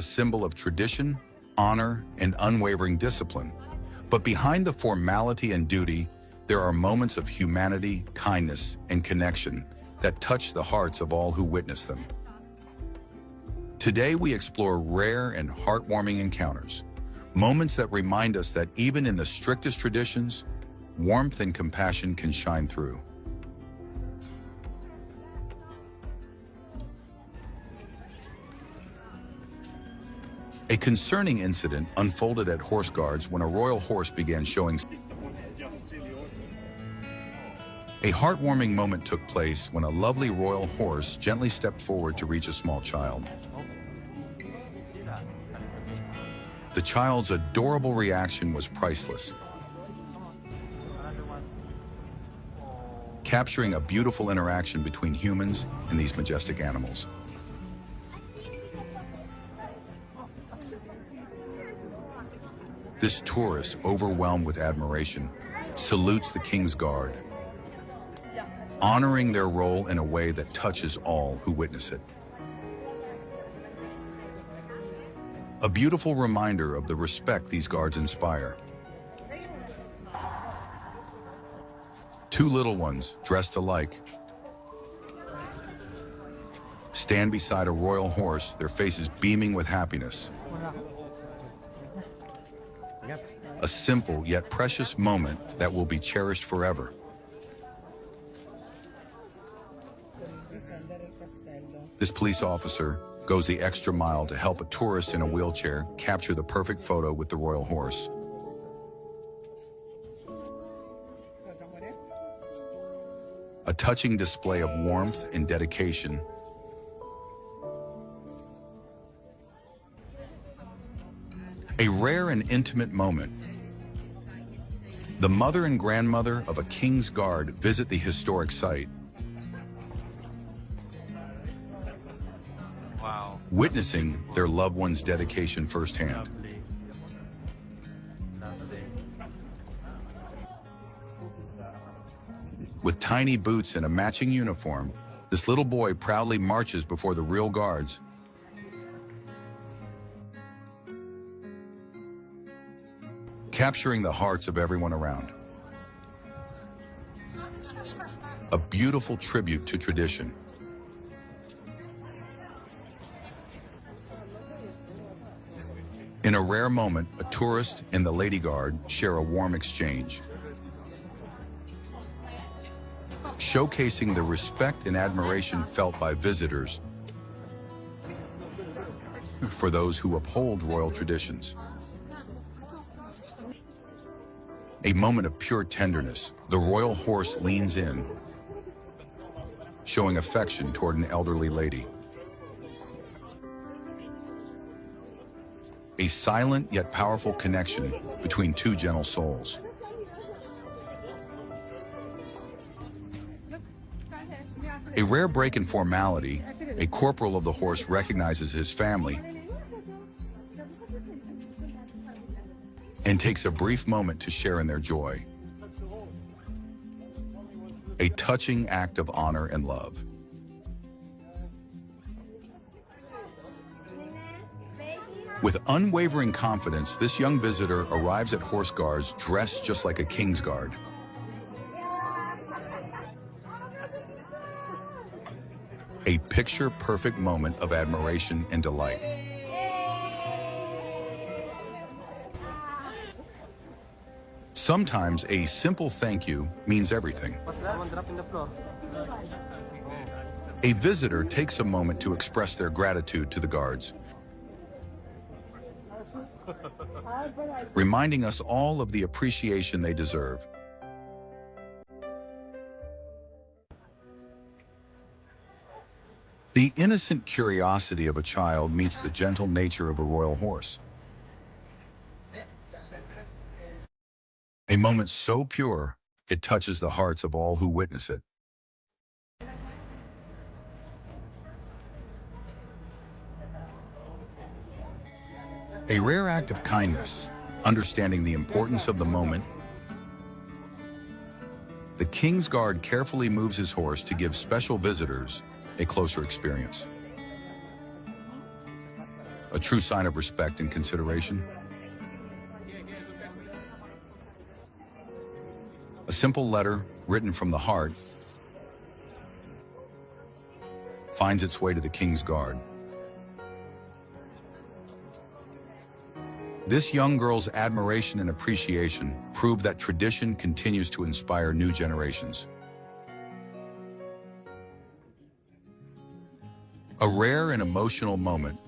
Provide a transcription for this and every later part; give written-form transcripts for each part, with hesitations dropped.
symbol of tradition, honor, and unwavering discipline. But behind the formality and duty, there are moments of humanity, kindness, and connection that touch the hearts of all who witness them. Today we explore rare and heartwarming encounters, moments that remind us that even in the strictest traditions, warmth and compassion can shine through. A concerning incident unfolded at Horse Guards when a royal horse began showing. A heartwarming moment took place when a lovely royal horse gently stepped forward to reach a small child. The child's adorable reaction was priceless, capturing a beautiful interaction between humans and these majestic animals. This tourist, overwhelmed with admiration, salutes the King's Guard, honoring their role in a way that touches all who witness it. A beautiful reminder of the respect these guards inspire. Two little ones, dressed alike, stand beside a royal horse, their faces beaming with happiness. A simple yet precious moment that will be cherished forever. This police officer goes the extra mile to help a tourist in a wheelchair capture the perfect photo with the royal horse. A touching display of warmth and dedication. A rare and intimate moment. The mother and grandmother of a King's Guard visit the historic site. Wow. Witnessing their loved one's dedication firsthand. Lovely. Lovely. With tiny boots and a matching uniform, this little boy proudly marches before the real guards. Capturing the hearts of everyone around. A beautiful tribute to tradition. In a rare moment, a tourist and the Lady Guard share a warm exchange, showcasing the respect and admiration felt by visitors for those who uphold royal traditions. A moment of pure tenderness, the royal horse leans in, showing affection toward an elderly lady. A silent yet powerful connection between two gentle souls. A rare break in formality, a corporal of the horse recognizes his family and takes a brief moment to share in their joy. A touching act of honor and love. With unwavering confidence, this young visitor arrives at Horse Guards dressed just like a King's Guard. A picture-perfect moment of admiration and delight. Sometimes a simple thank you means everything. A visitor takes a moment to express their gratitude to the guards, reminding us all of the appreciation they deserve. The innocent curiosity of a child meets the gentle nature of a royal horse. A moment so pure, it touches the hearts of all who witness it. A rare act of kindness, understanding the importance of the moment. The King's Guard carefully moves his horse to give special visitors a closer experience. a true sign of respect and consideration. A simple letter written from the heart finds its way to the King's Guard. This young girl's admiration and appreciation prove that tradition continues to inspire new generations. A rare and emotional moment,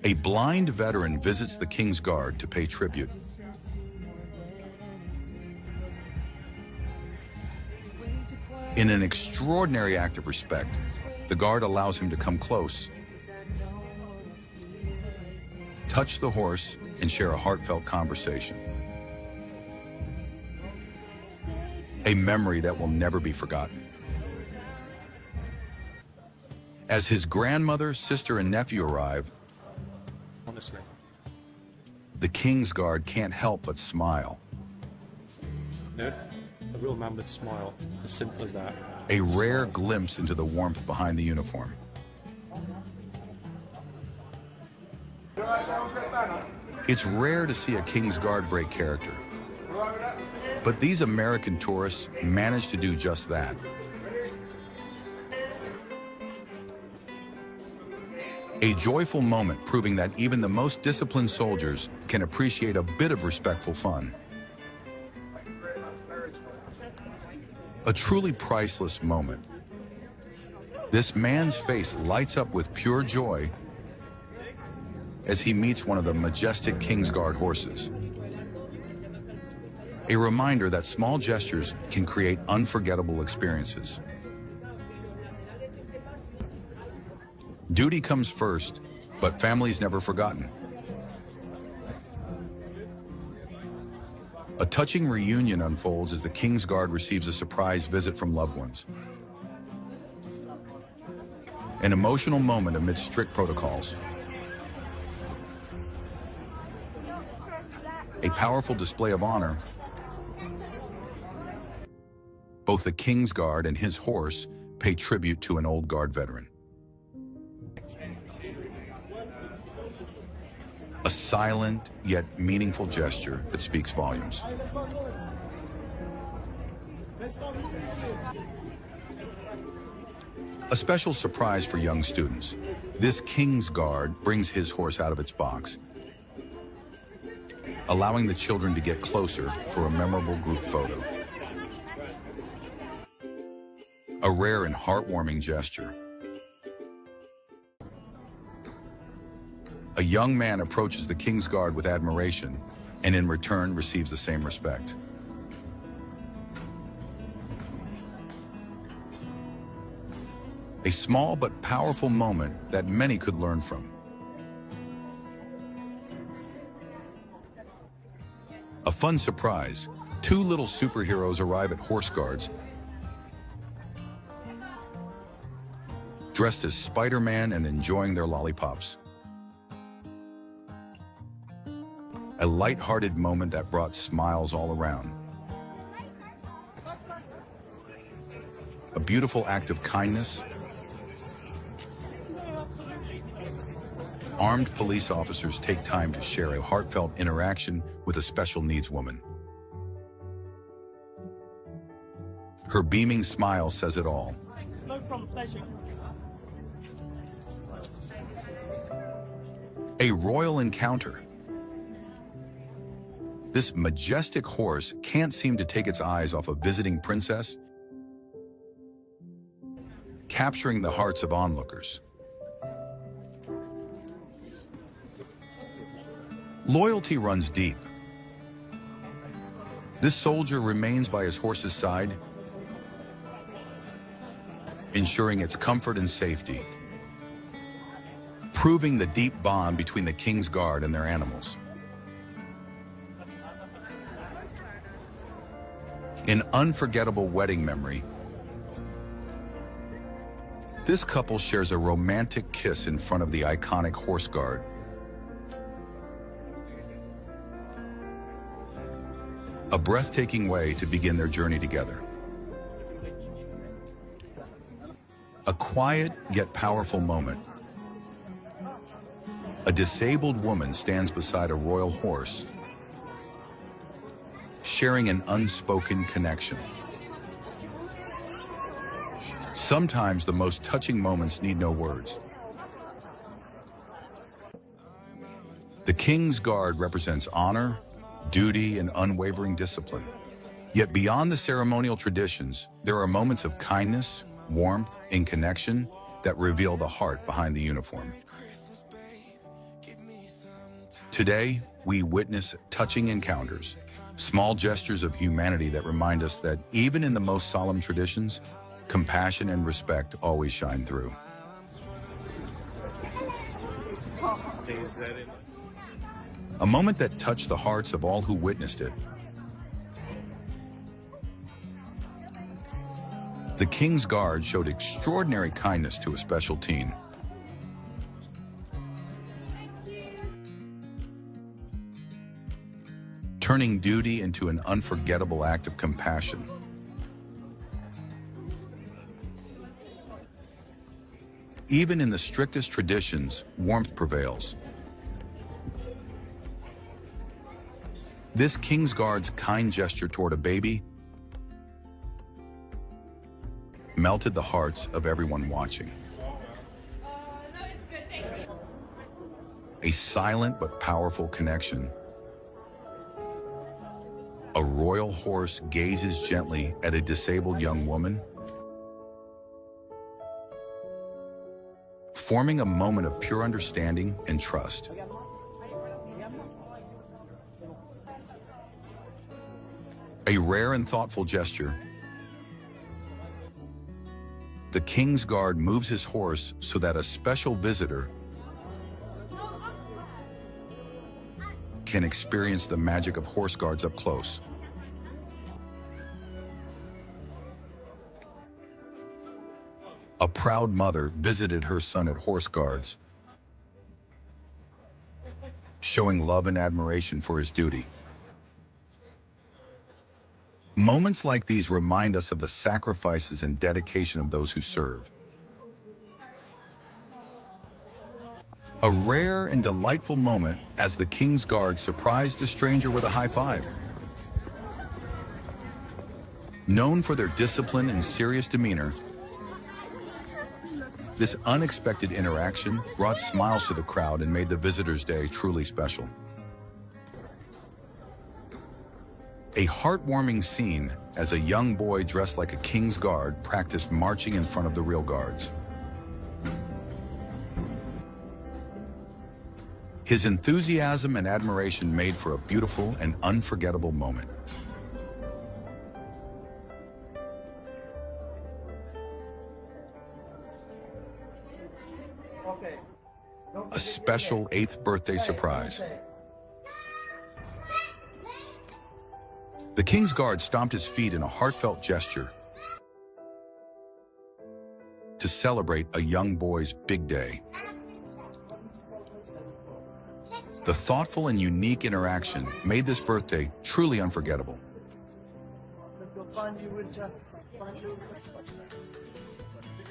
a blind veteran visits the King's Guard to pay tribute. In an extraordinary act of respect, the guard allows him to come close, touch the horse, and share a heartfelt conversation. A memory that will never be forgotten. As his grandmother, sister, and nephew arrive, Honestly, the King's Guard can't help but smile. no, a real man with smile, as simple as that. A rare glimpse into the warmth behind the uniform. It's rare to see a King's Guard break character, but these American tourists managed to do just that. A joyful moment proving that even the most disciplined soldiers can appreciate a bit of respectful fun. A truly priceless moment. This man's face lights up with pure joy as he meets one of the majestic King's Guard horses. A reminder that small gestures can create unforgettable experiences. Duty comes first, but family's never forgotten. A touching reunion unfolds as the King's Guard receives a surprise visit from loved ones. An emotional moment amidst strict protocols. A powerful display of honor. Both the King's Guard and his horse pay tribute to an old Guard veteran. A silent yet meaningful gesture that speaks volumes. A special surprise for young students. This King's Guard brings his horse out of its box, allowing the children to get closer for a memorable group photo. A rare and heartwarming gesture. A young man approaches the King's Guard with admiration and in return receives the same respect. A small but powerful moment that many could learn from. A fun surprise. Two little superheroes arrive at horse guards, dressed as Spider-Man and enjoying their lollipops. A light-hearted moment that brought smiles all around. A beautiful act of kindness. Armed police officers take time to share a heartfelt interaction with a special needs woman. Her beaming smile says it all. No problem, pleasure. A royal encounter. This majestic horse can't seem to take its eyes off a visiting princess, capturing the hearts of onlookers. Loyalty runs deep. This soldier remains by his horse's side, ensuring its comfort and safety, proving the deep bond between the King's Guard and their animals. An unforgettable wedding memory. This couple shares a romantic kiss in front of the iconic horse guard. A breathtaking way to begin their journey together. A quiet yet powerful moment. A disabled woman stands beside a royal horse, sharing an unspoken connection. Sometimes the most touching moments need no words. The King's Guard represents honor, duty, and unwavering discipline. Yet beyond the ceremonial traditions, there are moments of kindness, warmth, and connection that reveal the heart behind the uniform. Today, we witness touching encounters, small gestures of humanity that remind us that even in the most solemn traditions, compassion and respect always shine through. A moment that touched the hearts of all who witnessed it. The King's Guard showed extraordinary kindness to a special teen. Turning duty into an unforgettable act of compassion. Even in the strictest traditions, warmth prevails. This King's Guard's kind gesture toward a baby melted the hearts of everyone watching. A silent but powerful connection. A royal horse gazes gently at a disabled young woman, forming a moment of pure understanding and trust. A rare and thoughtful gesture. The King's Guard moves his horse so that a special visitor can experience the magic of horse guards up close. A proud mother visited her son at horse guards, showing love and admiration for his duty. Moments like these remind us of the sacrifices and dedication of those who serve. A rare and delightful moment as the King's Guard surprised a stranger with a high five. Known for their discipline and serious demeanor, this unexpected interaction brought smiles to the crowd and made the visitors' day truly special. A heartwarming scene as a young boy dressed like a King's Guard practiced marching in front of the real guards. His enthusiasm and admiration made for a beautiful and unforgettable moment. A special 8th birthday surprise. The King's Guard stomped his feet in a heartfelt gesture to celebrate a young boy's big day. The thoughtful and unique interaction made this birthday truly unforgettable.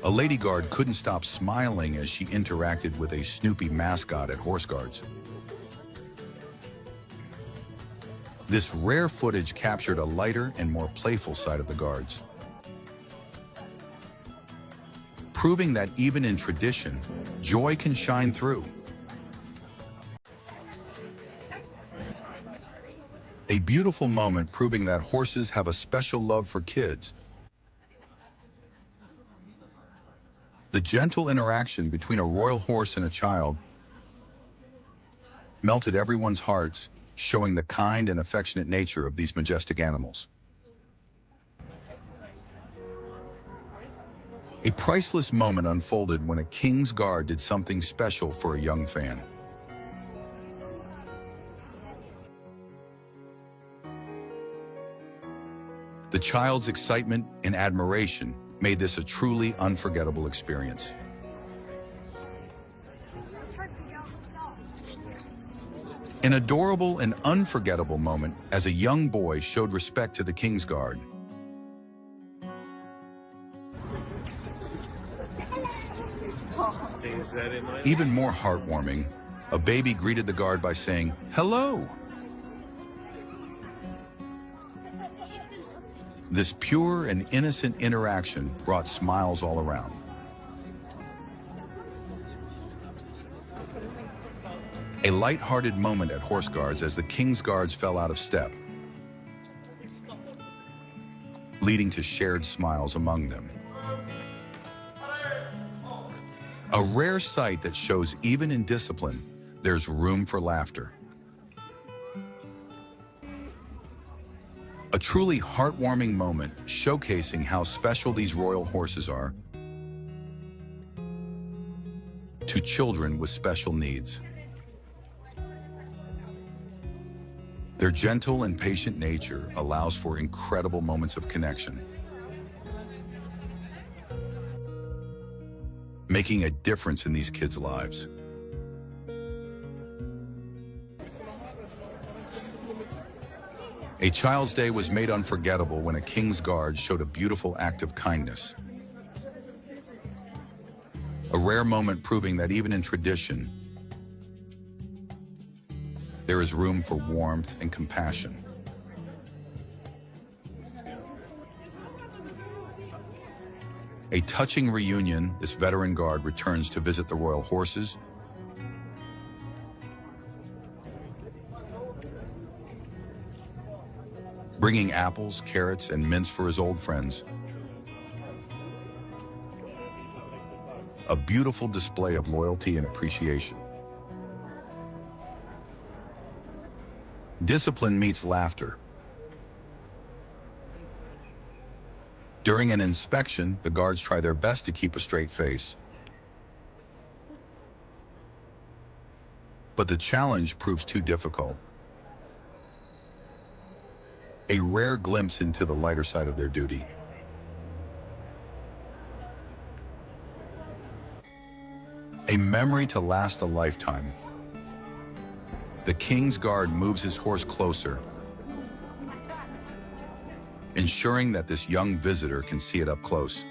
A lady guard couldn't stop smiling as she interacted with a Snoopy mascot at horse guards. This rare footage captured a lighter and more playful side of the guards, proving that even in tradition, joy can shine through. A beautiful moment proving that horses have a special love for kids. The gentle interaction between a royal horse and a child melted everyone's hearts, showing the kind and affectionate nature of these majestic animals. A priceless moment unfolded when a King's Guard did something special for a young fan. The child's excitement and admiration made this a truly unforgettable experience. An adorable and unforgettable moment as a young boy showed respect to the King's Guard. Even more heartwarming, A baby greeted the guard by saying, "Hello." This pure and innocent interaction brought smiles all around. A light-hearted moment at Horse Guards as the King's Guards fell out of step, leading to shared smiles among them. A rare sight that shows even in discipline, there's room for laughter. A truly heartwarming moment showcasing how special these royal horses are to children with special needs. Their gentle and patient nature allows for incredible moments of connection, making a difference in these kids' lives. A child's day was made unforgettable when a King's Guard showed a beautiful act of kindness. A rare moment proving that even in tradition, there is room for warmth and compassion. A touching reunion, this veteran guard returns to visit the royal horses, bringing apples, carrots, and mints for his old friends. A beautiful display of loyalty and appreciation. Discipline meets laughter. During an inspection, the guards try their best to keep a straight face. But the challenge proves too difficult. A rare glimpse into the lighter side of their duty. A memory to last a lifetime. The King's Guard moves his horse closer, ensuring that this young visitor can see it up close.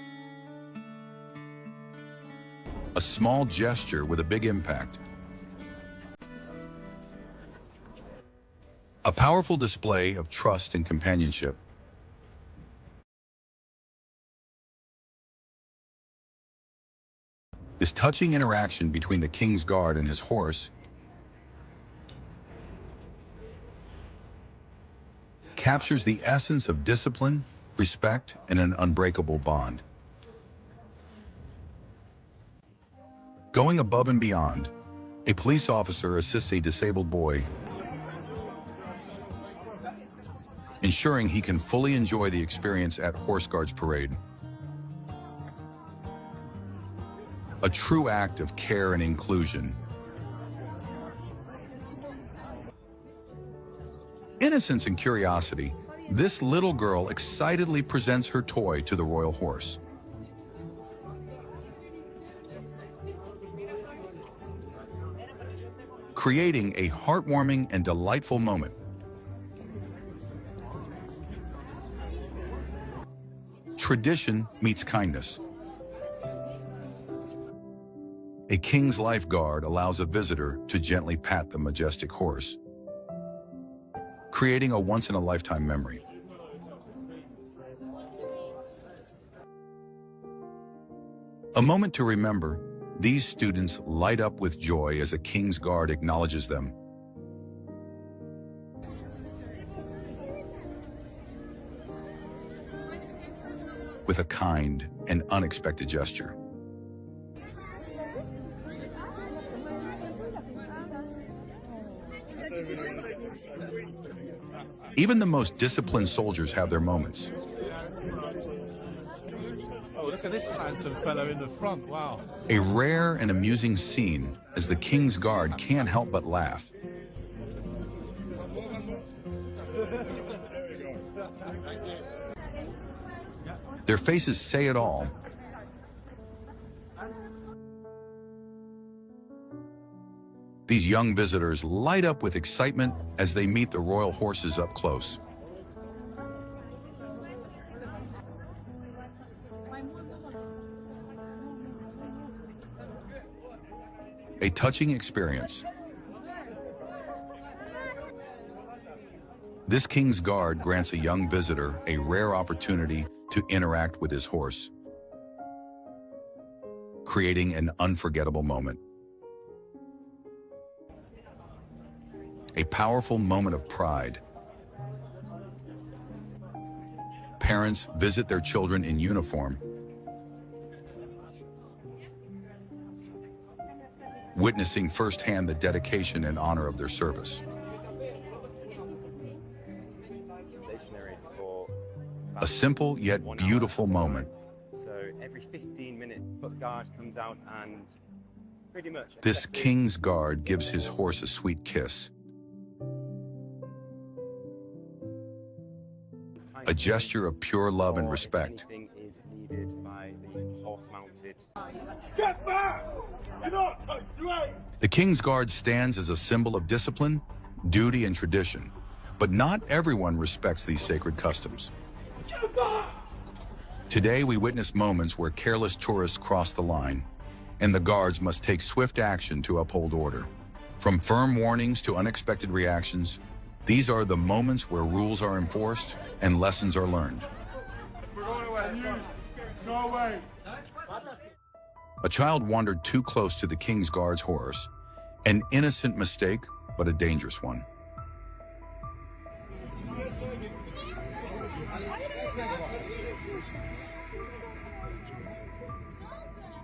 A small gesture with a big impact. A powerful display of trust and companionship. This touching interaction between the King's Guard and his horse captures the essence of discipline, respect, and an unbreakable bond. Going above and beyond, a police officer assists a disabled boy, ensuring he can fully enjoy the experience at Horse Guards Parade. A true act of care and inclusion. Innocence and curiosity, this little girl excitedly presents her toy to the royal horse. Creating a heartwarming and delightful moment. Tradition meets kindness. A King's Life Guard allows a visitor to gently pat the majestic horse, creating a once-in-a-lifetime memory. A moment to remember, these students light up with joy as a King's Guard acknowledges them. With a kind and unexpected gesture. Even the most disciplined soldiers have their moments. Oh, look at this handsome fellow in the front, wow. A rare and amusing scene as the King's Guard can't help but laugh. Their faces say it all. These young visitors light up with excitement as they meet the royal horses up close. A touching experience, This king's guard grants a young visitor a rare opportunity to interact with his horse, creating an unforgettable moment. A powerful moment of pride. Parents visit their children in uniform, witnessing firsthand the dedication and honor of their service. A simple yet beautiful moment. So every 15 minutes, foot guard comes out and pretty much... This king's guard gives his horse a sweet kiss. A gesture of pure love and respect. Anything is needed by the horse-mounted. Get back! You're not touched, right? The king's guard stands as a symbol of discipline, duty, and tradition, but not everyone respects these sacred customs. Get back! Today, we witness moments where careless tourists cross the line, and the guards must take swift action to uphold order. From firm warnings to unexpected reactions, these are the moments where rules are enforced and lessons are learned. We're going away. Go away. A child wandered too close to the king's guard's horse, an innocent mistake, but a dangerous one.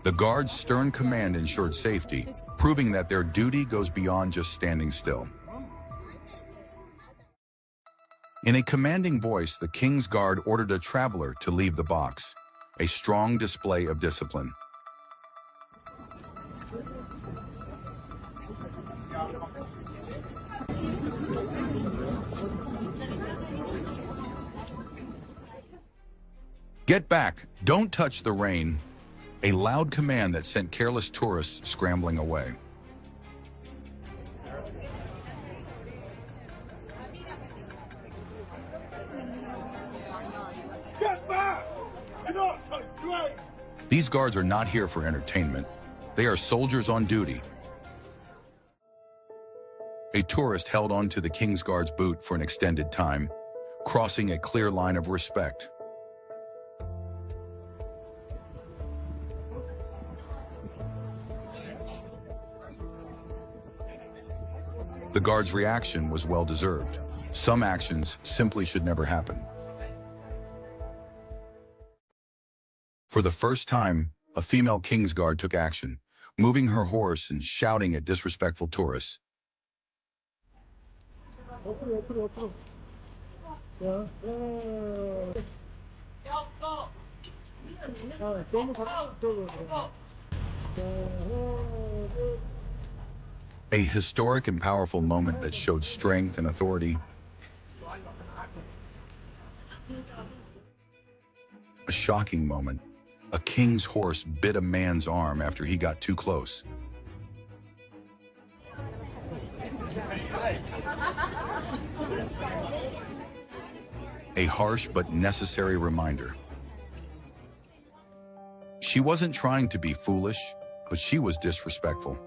The guard's stern command ensured safety, proving that their duty goes beyond just standing still. In a commanding voice, the king's guard ordered a traveler to leave the box, a strong display of discipline. Get back! Don't touch the rein! A loud command that sent careless tourists scrambling away. Get back! You're not touched, right? These guards are not here for entertainment. They are soldiers on duty. A tourist held on to the king's guard's boot for an extended time, crossing a clear line of respect. The guard's reaction was well-deserved. Some actions simply should never happen. For the first time, a female king's guard took action, moving her horse and shouting at disrespectful tourists. A historic and powerful moment that showed strength and authority. A shocking moment. A king's horse bit a man's arm after he got too close. A harsh but necessary reminder. She wasn't trying to be foolish, but she was disrespectful.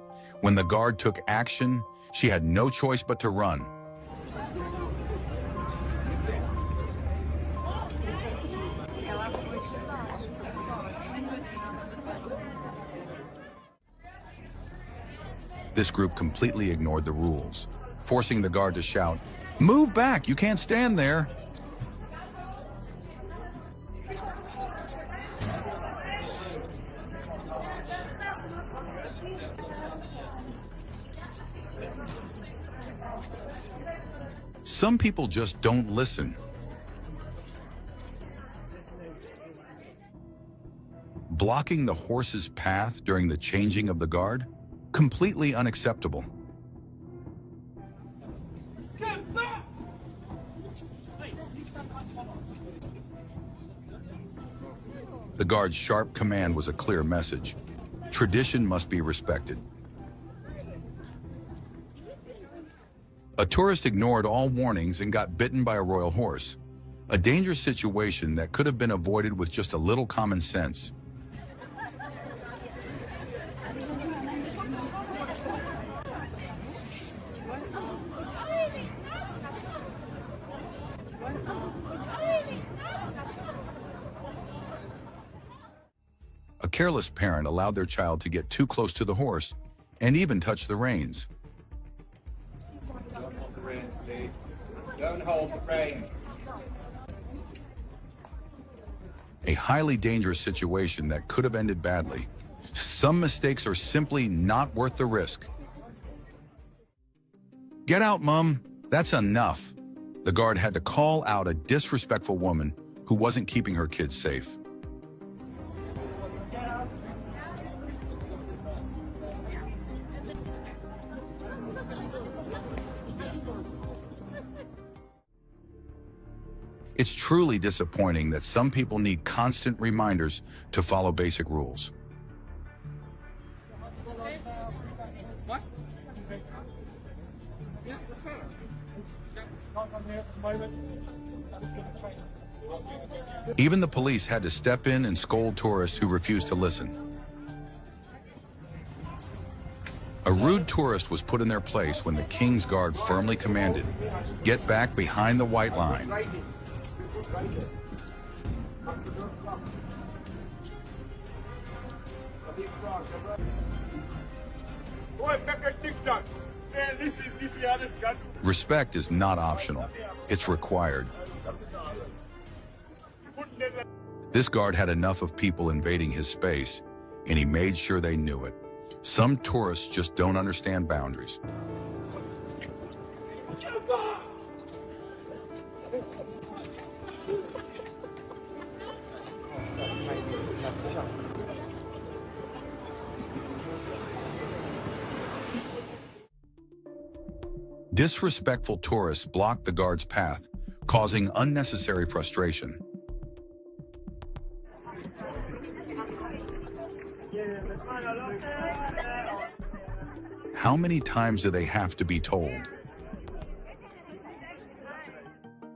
When the guard took action, she had no choice but to run. This group completely ignored the rules, forcing the guard to shout, "Move back! You can't stand there!" Some people just don't listen. Blocking the horse's path during the changing of the guard? Completely unacceptable. Get back! The guard's sharp command was a clear message. Tradition must be respected. A tourist ignored all warnings and got bitten by a royal horse. A dangerous situation that could have been avoided with just a little common sense. careless parent allowed their child to get too close to the horse and even touch the reins. Don't hold the reins, please. Don't hold the reins. A highly dangerous situation that could have ended badly. Some mistakes are simply not worth the risk. Get out, Mum. That's enough. The guard had to call out a disrespectful woman who wasn't keeping her kids safe. It's truly disappointing that some people need constant reminders to follow basic rules. Even the police had to step in and scold tourists who refused to listen. A rude tourist was put in their place when the King's Guard firmly commanded, "Get back behind the white line." Respect is not optional. It's required. This guard had enough of people invading his space, and he made sure they knew it. Some tourists just don't understand boundaries. Disrespectful tourists blocked the guard's path, causing unnecessary frustration. How many times do they have to be told?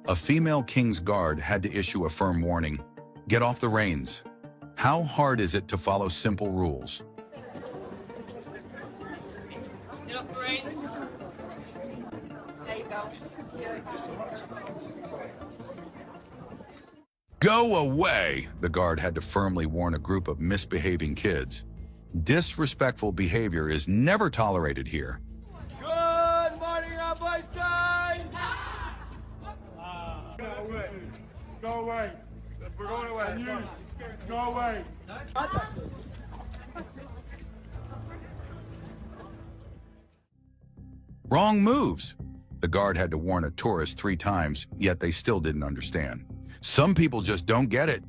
A female King's Guard had to issue a firm warning, "Get off the reins." How hard is it to follow simple rules? Get off the reins. There you go. Go away, the guard had to firmly warn a group of misbehaving kids. Disrespectful behavior is never tolerated here. Good morning on my side! Go away. We're going away. Go away. Wrong moves. The guard had to warn a tourist 3 times, yet they still didn't understand. Some people just don't get it.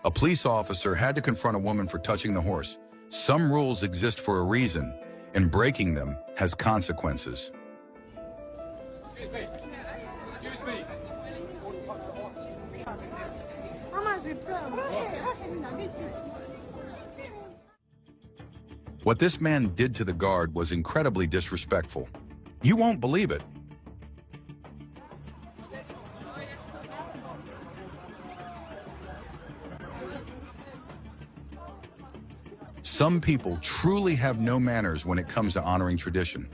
A police officer had to confront a woman for touching the horse. Some rules exist for a reason, and breaking them has consequences. Excuse me. Excuse me. What this man did to the guard was incredibly disrespectful. You won't believe it. Some people truly have no manners when it comes to honoring tradition.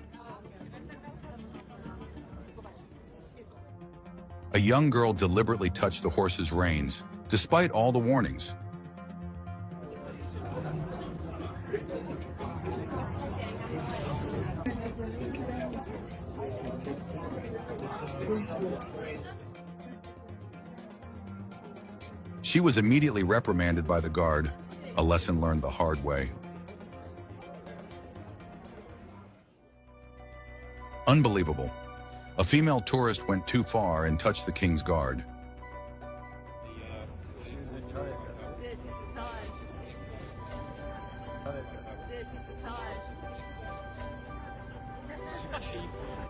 A young girl deliberately touched the horse's reins, despite all the warnings. She was immediately reprimanded by the guard, a lesson learned the hard way. Unbelievable. A female tourist went too far and touched the King's Guard.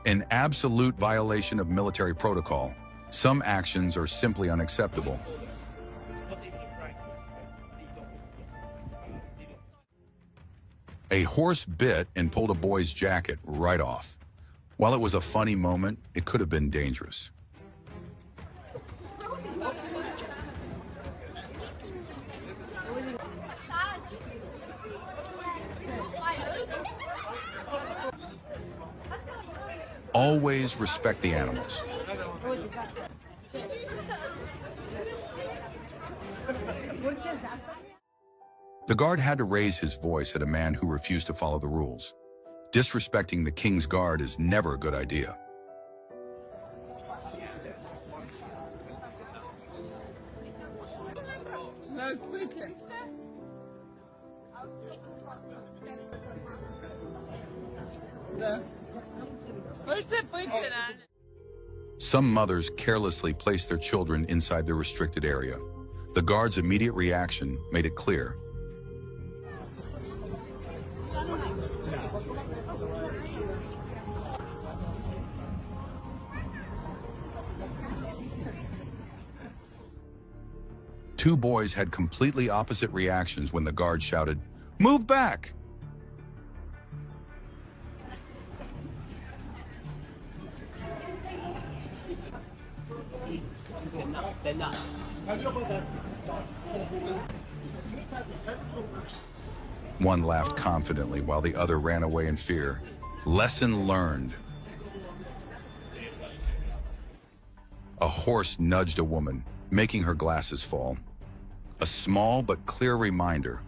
An absolute violation of military protocol. Some actions are simply unacceptable. A horse bit and pulled a boy's jacket right off. While it was a funny moment, it could have been dangerous. Always respect the animals. The guard had to raise his voice at a man who refused to follow the rules. Disrespecting the king's guard is never a good idea. Some mothers carelessly placed their children inside their restricted area. The guard's immediate reaction made it clear. Two boys had completely opposite reactions when the guard shouted, "Move back!" One laughed confidently while the other ran away in fear. Lesson learned. A horse nudged a woman, making her glasses fall. A small but clear reminder.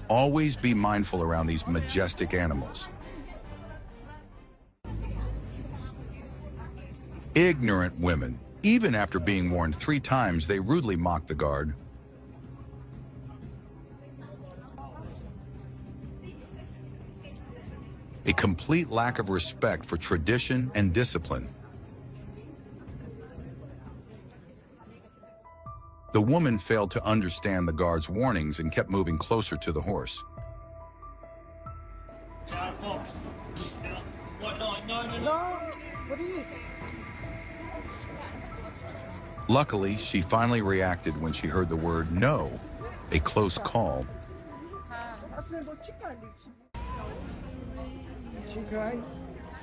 Always be mindful around these majestic animals. Ignorant women. Even after being warned 3 times, they rudely mocked the guard. A complete lack of respect for tradition and discipline. The woman failed to understand the guard's warnings and kept moving closer to the horse. Luckily, she finally reacted when she heard the word "no," a close call.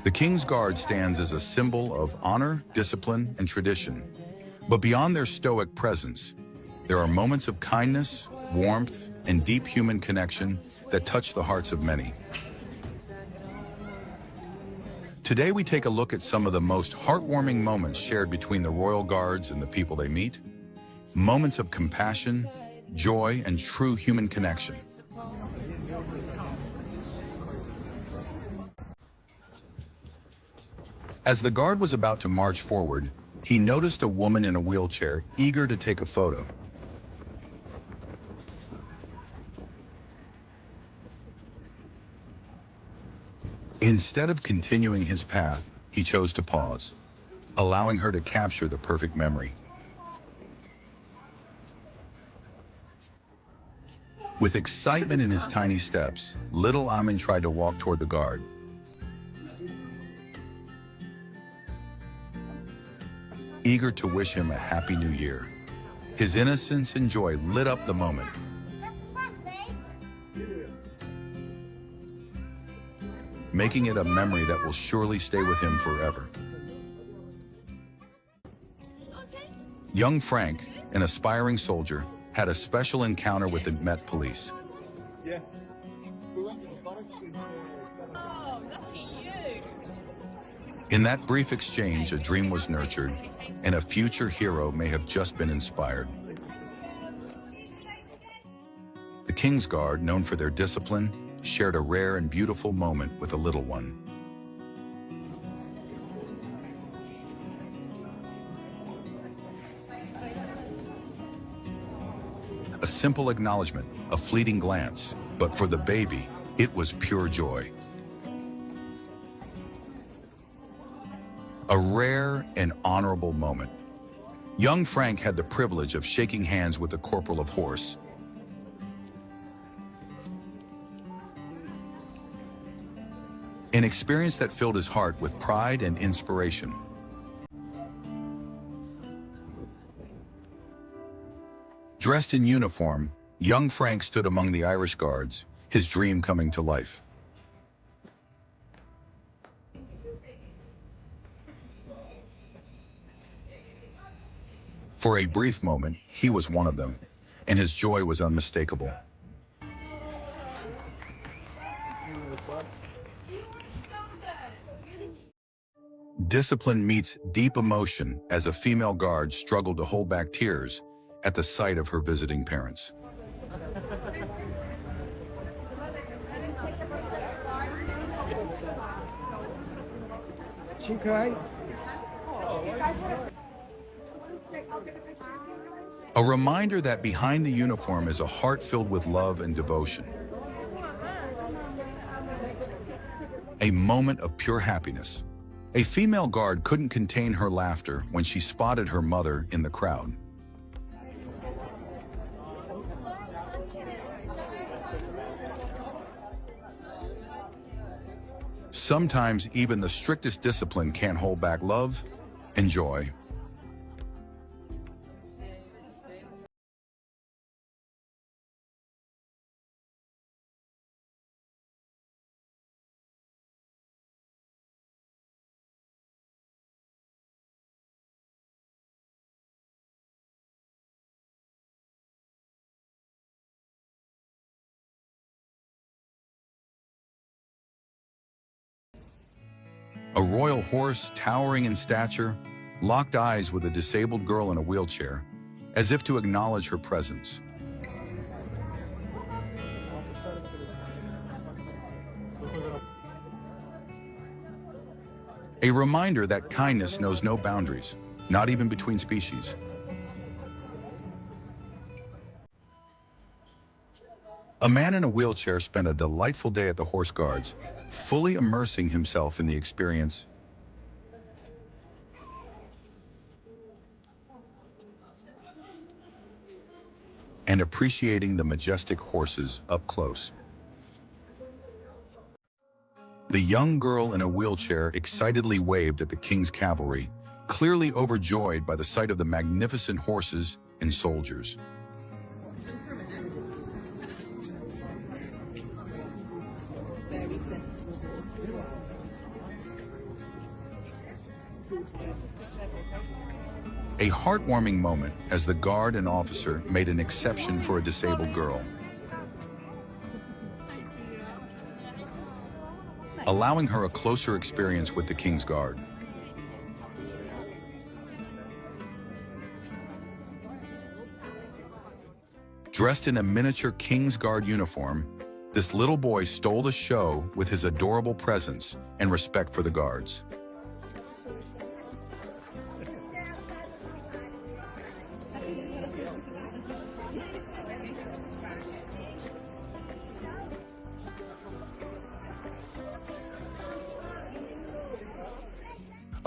The King's Guard stands as a symbol of honor, discipline, and tradition. But beyond their stoic presence, there are moments of kindness, warmth, and deep human connection that touch the hearts of many. Today we take a look at some of the most heartwarming moments shared between the Royal Guards and the people they meet. Moments of compassion, joy, and true human connection. As the guard was about to march forward, he noticed a woman in a wheelchair, eager to take a photo. Instead of continuing his path, he chose to pause, allowing her to capture the perfect memory. With excitement in his tiny steps, little Amin tried to walk toward the guard. Eager to wish him a happy new year. His innocence and joy lit up the moment. Making it a memory that will surely stay with him forever. Young Frank, an aspiring soldier, had a special encounter with the Met Police. In that brief exchange, a dream was nurtured, and a future hero may have just been inspired. The King's Guard, known for their discipline, shared a rare and beautiful moment with a little one. A simple acknowledgement, a fleeting glance, but for the baby, it was pure joy. A rare and honorable moment. Young Frank had the privilege of shaking hands with the corporal of horse. An experience that filled his heart with pride and inspiration. Dressed in uniform, young Frank stood among the Irish Guards, his dream coming to life. For a brief moment, he was one of them, and his joy was unmistakable. Discipline meets deep emotion as a female guard struggled to hold back tears at the sight of her visiting parents. A reminder that behind the uniform is a heart filled with love and devotion. A moment of pure happiness. A female guard couldn't contain her laughter when she spotted her mother in the crowd. Sometimes even the strictest discipline can't hold back love and joy. A royal horse, towering in stature, locked eyes with a disabled girl in a wheelchair, as if to acknowledge her presence. A reminder that kindness knows no boundaries, not even between species. A man in a wheelchair spent a delightful day at the Horse Guards, fully immersing himself in the experience. And appreciating the majestic horses up close. The young girl in a wheelchair excitedly waved at the king's cavalry, clearly overjoyed by the sight of the magnificent horses and soldiers. A heartwarming moment as the guard and officer made an exception for a disabled girl, allowing her a closer experience with the King's Guard. Dressed in a miniature King's Guard uniform, this little boy stole the show with his adorable presence and respect for the guards.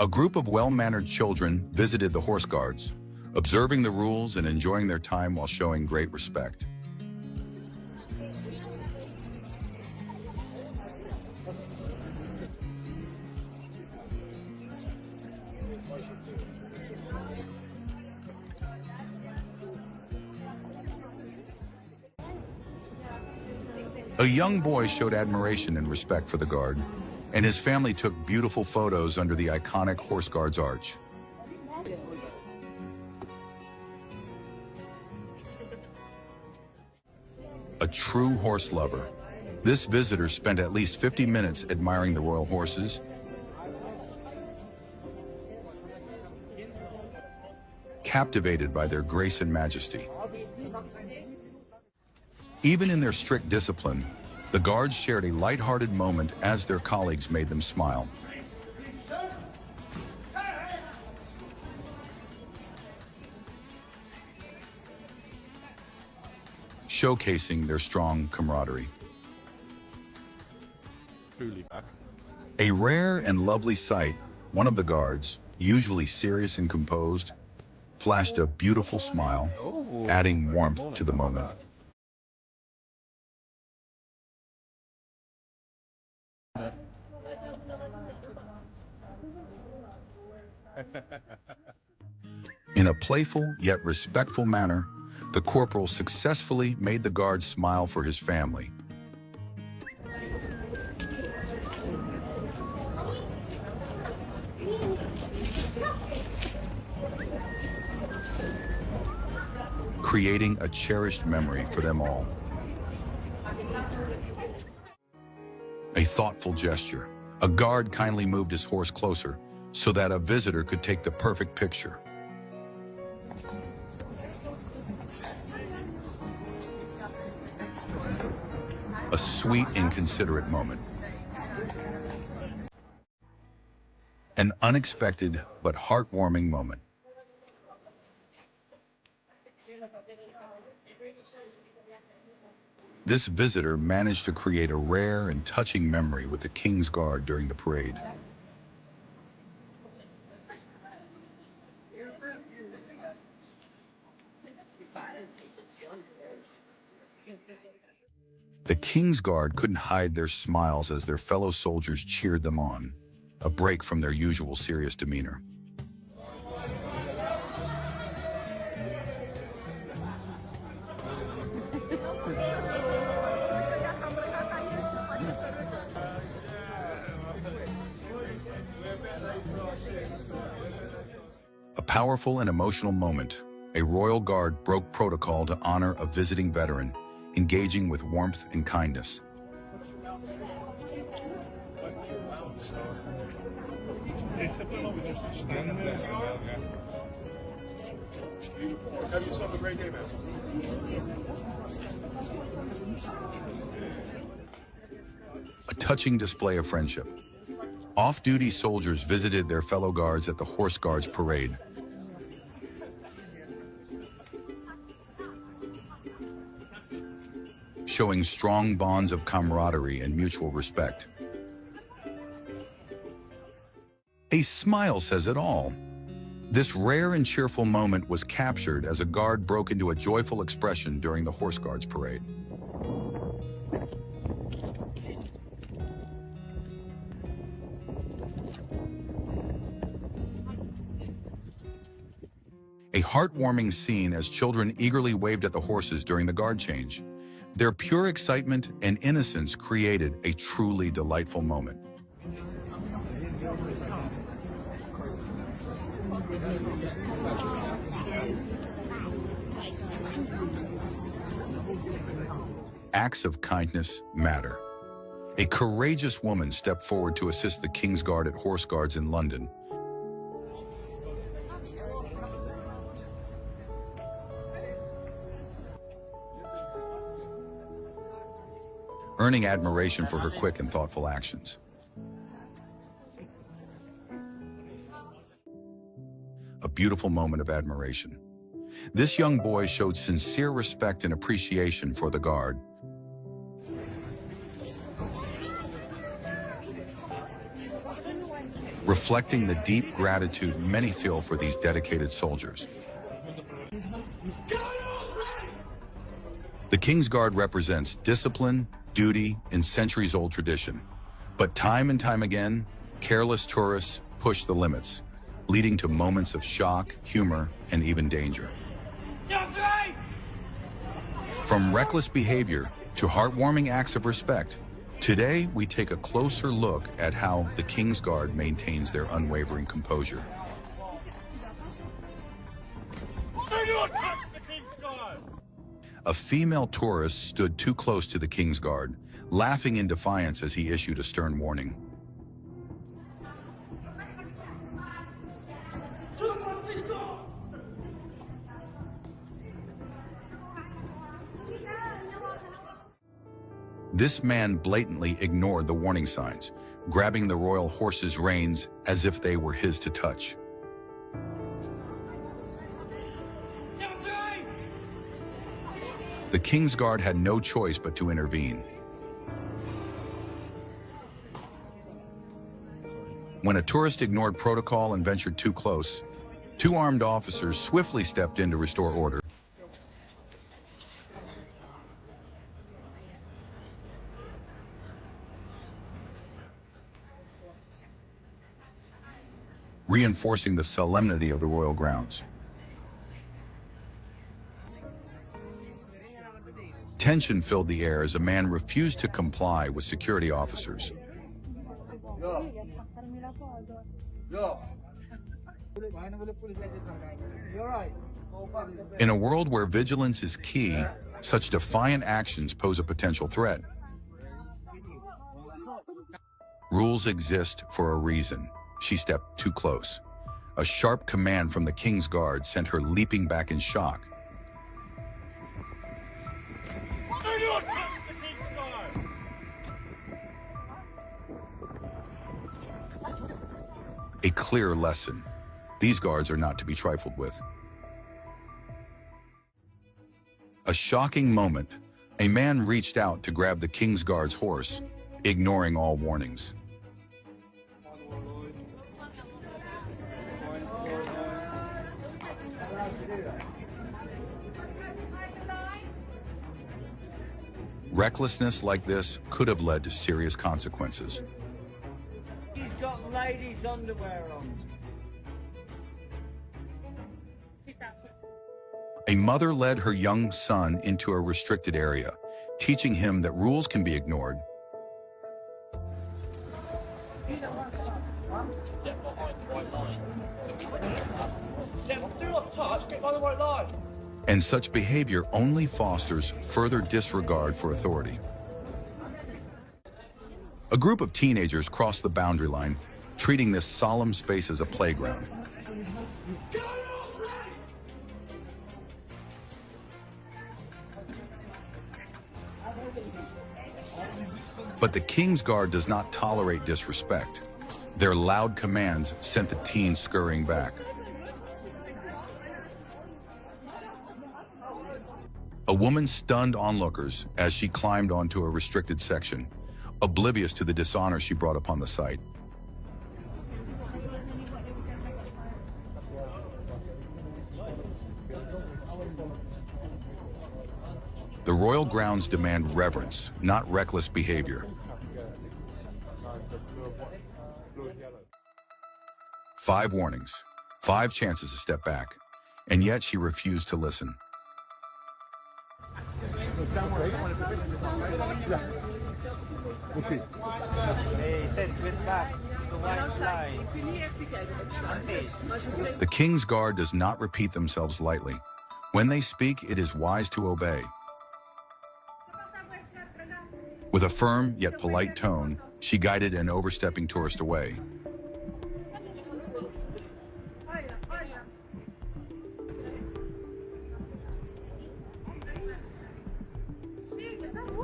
A group of well-mannered children visited the Horse Guards, observing the rules and enjoying their time while showing great respect. A young boy showed admiration and respect for the guard, and his family took beautiful photos under the iconic Horse Guards arch. A true horse lover, this visitor spent at least 50 minutes admiring the royal horses, captivated by their grace and majesty. Even in their strict discipline, the guards shared a lighthearted moment as their colleagues made them smile. Showcasing their strong camaraderie. Truly back. A rare and lovely sight, one of the guards, usually serious and composed, flashed a beautiful smile, adding warmth to the moment. In a playful yet respectful manner, the corporal successfully made the guard smile for his family. creating a cherished memory for them all. A thoughtful gesture. A guard kindly moved his horse closer so that a visitor could take the perfect picture. A sweet and considerate moment. An unexpected but heartwarming moment. This visitor managed to create a rare and touching memory with the King's Guard during the parade. The King's Guard couldn't hide their smiles as their fellow soldiers cheered them on, a break from their usual serious demeanor. A powerful and emotional moment. A royal guard broke protocol to honor a visiting veteran, engaging with warmth and kindness. Have yourself a great day, man. A touching display of friendship. Off-duty soldiers visited their fellow guards at the Horse Guards parade. Showing strong bonds of camaraderie and mutual respect. A smile says it all. This rare and cheerful moment was captured as a guard broke into a joyful expression during the Horse Guards parade. A heartwarming scene as children eagerly waved at the horses during the guard change. Their pure excitement and innocence created a truly delightful moment. Acts of kindness matter. A courageous woman stepped forward to assist the King's Guard at Horse Guards in London. Earning admiration for her quick and thoughtful actions. A beautiful moment of admiration. This young boy showed sincere respect and appreciation for the Guard. Reflecting the deep gratitude many feel for these dedicated soldiers. The King's Guard represents discipline, duty, and centuries-old tradition. But time and time again, careless tourists push the limits, leading to moments of shock, humor, and even danger. From reckless behavior to heartwarming acts of respect, today we take a closer look at how the King's Guard maintains their unwavering composure. A female tourist stood too close to the King's Guard, laughing in defiance as he issued a stern warning. This man blatantly ignored the warning signs, grabbing the royal horse's reins as if they were his to touch. The King's Guard had no choice but to intervene. When a tourist ignored protocol and ventured too close, two armed officers swiftly stepped in to restore order. Reinforcing the solemnity of the royal grounds. Tension filled the air as a man refused to comply with security officers. In a world where vigilance is key, such defiant actions pose a potential threat. Rules exist for a reason. She stepped too close. A sharp command from the King's Guard sent her leaping back in shock. A clear lesson. These guards are not to be trifled with. A shocking moment. A man reached out to grab the King's Guard's horse, ignoring all warnings. Recklessness like this could have led to serious consequences. He's got ladies' underwear on. A mother led her young son into a restricted area, teaching him that rules can be ignored. And such behavior only fosters further disregard for authority. A group of teenagers crossed the boundary line, treating this solemn space as a playground. But the King's Guard does not tolerate disrespect. Their loud commands sent the teens scurrying back. A woman stunned onlookers as she climbed onto a restricted section, oblivious to the dishonor she brought upon the site. The royal grounds demand reverence, not reckless behavior. 5 warnings, 5 chances to step back, and yet she refused to listen. The King's Guard does not repeat themselves lightly. When they speak, it is wise to obey. With a firm yet polite tone, she guided an overstepping tourist away.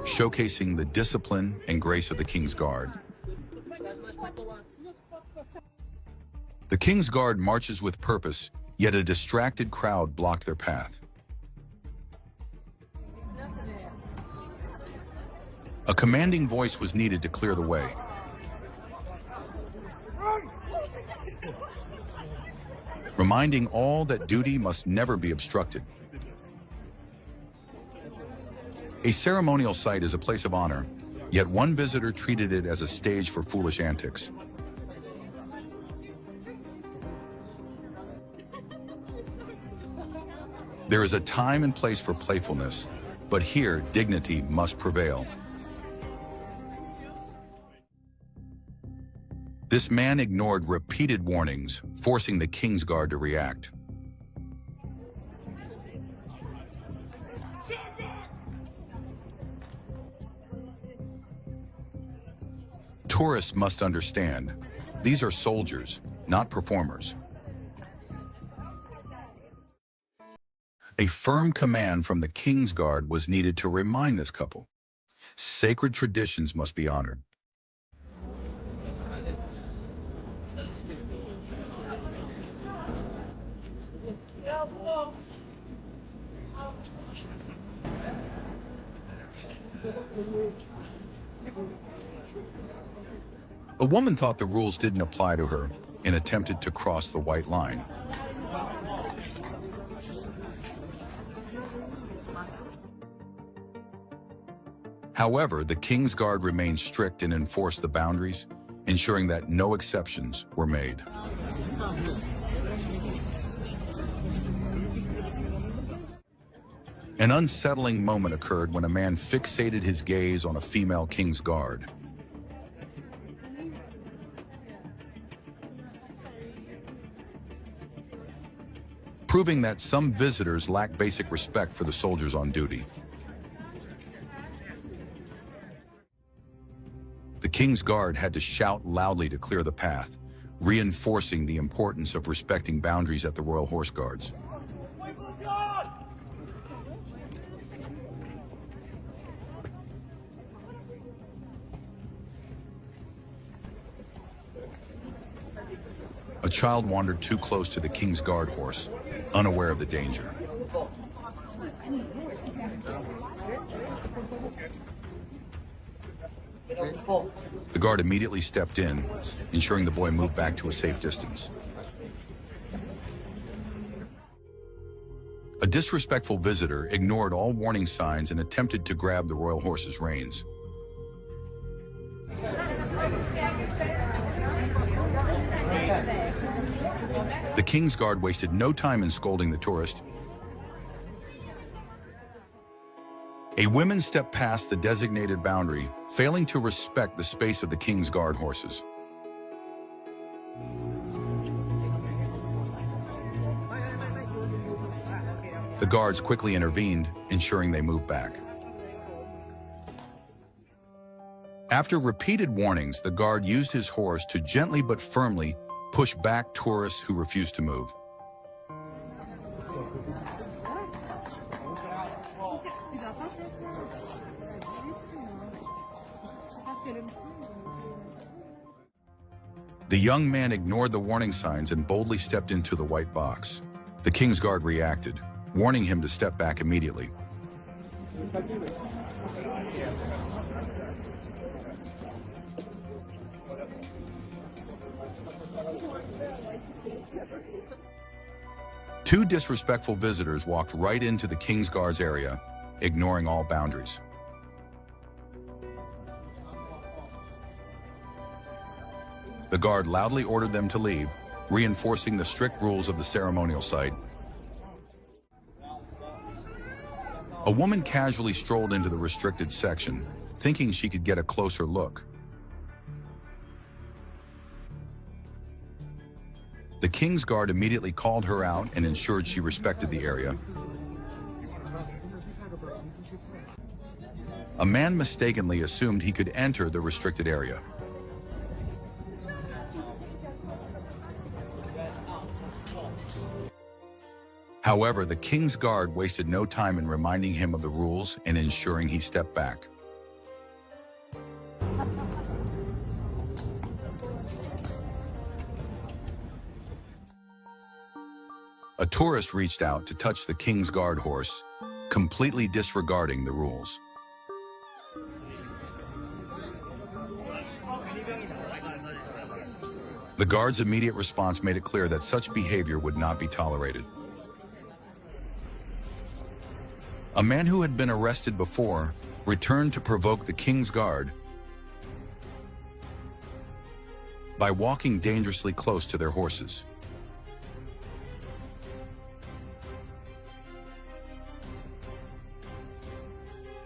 Showcasing the discipline and grace of the King's Guard. The King's Guard marches with purpose, yet a distracted crowd blocked their path. A commanding voice was needed to clear the way. Reminding all that duty must never be obstructed. A ceremonial site is a place of honor, yet one visitor treated it as a stage for foolish antics. There is a time and place for playfulness, but here dignity must prevail. This man ignored repeated warnings, forcing the King's Guard to react. Tourists must understand, these are soldiers, not performers. A firm command from the King's Guard was needed to remind this couple. Sacred traditions must be honored. A woman thought the rules didn't apply to her and attempted to cross the white line. However, the King's Guard remained strict and enforced the boundaries, ensuring that no exceptions were made. An unsettling moment occurred when a man fixated his gaze on a female King's Guard. proving that some visitors lack basic respect for the soldiers on duty. The King's Guard had to shout loudly to clear the path, reinforcing the importance of respecting boundaries at the Royal Horse Guards. A child wandered too close to the King's Guard horse, unaware of the danger. The guard immediately stepped in, ensuring the boy moved back to a safe distance. A disrespectful visitor ignored all warning signs and attempted to grab the royal horse's reins. The King's Guard wasted no time in scolding the tourist. A woman stepped past the designated boundary, failing to respect the space of the King's Guard horses. The guards quickly intervened, ensuring they moved back. After repeated warnings, the guard used his horse to gently but firmly push back tourists who refused to move. The young man ignored the warning signs and boldly stepped into the white box. The King's Guard reacted, warning him to step back immediately. Two disrespectful visitors walked right into the King's Guard's area, ignoring all boundaries. The guard loudly ordered them to leave, reinforcing the strict rules of the ceremonial site. A woman casually strolled into the restricted section, thinking she could get a closer look. The King's Guard immediately called her out and ensured she respected the area. A man mistakenly assumed he could enter the restricted area. However, the King's Guard wasted no time in reminding him of the rules and ensuring he stepped back. A tourist reached out to touch the King's Guard horse, completely disregarding the rules. The guard's immediate response made it clear that such behavior would not be tolerated. A man who had been arrested before returned to provoke the King's Guard by walking dangerously close to their horses.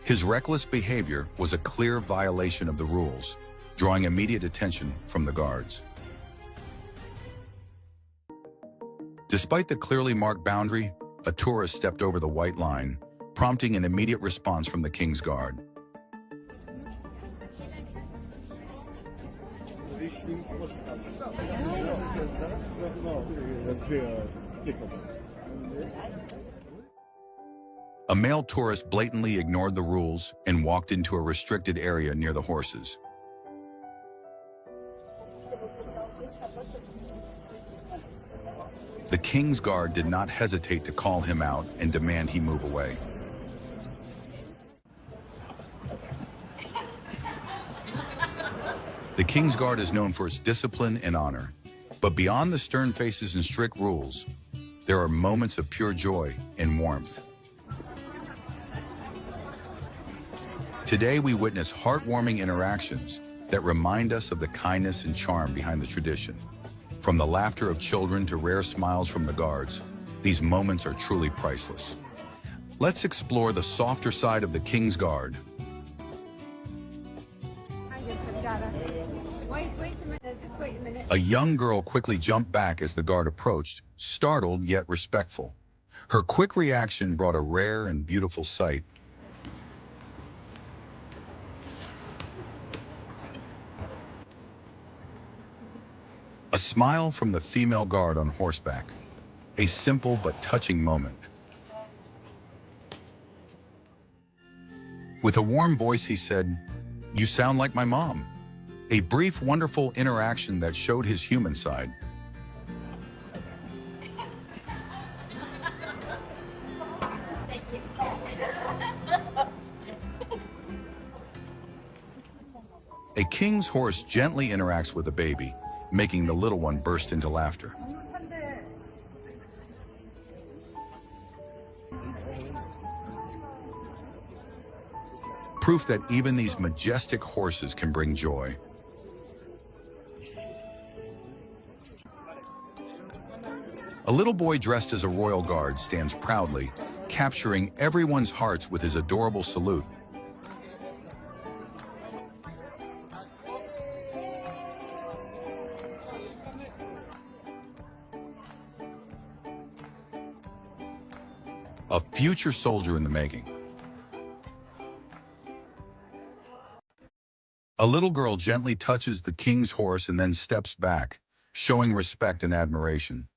His reckless behavior was a clear violation of the rules, drawing immediate attention from the guards. Despite the clearly marked boundary, a tourist stepped over the white line, prompting an immediate response from the King's Guard. A male tourist blatantly ignored the rules and walked into a restricted area near the horses. The King's Guard did not hesitate to call him out and demand he move away. The King's Guard is known for its discipline and honor, but beyond the stern faces and strict rules, there are moments of pure joy and warmth. Today we witness heartwarming interactions that remind us of the kindness and charm behind the tradition. From the laughter of children to rare smiles from the guards, these moments are truly priceless. Let's explore the softer side of the King's Guard. A young girl quickly jumped back as the guard approached, startled yet respectful. Her quick reaction brought a rare and beautiful sight. A smile from the female guard on horseback. A simple but touching moment. With a warm voice, he said, "You sound like my mom." A brief, wonderful interaction that showed his human side. A king's horse gently interacts with a baby, making the little one burst into laughter. Proof that even these majestic horses can bring joy. A little boy dressed as a royal guard stands proudly, capturing everyone's hearts with his adorable salute. A future soldier in the making. A little girl gently touches the king's horse and then steps back, showing respect and admiration.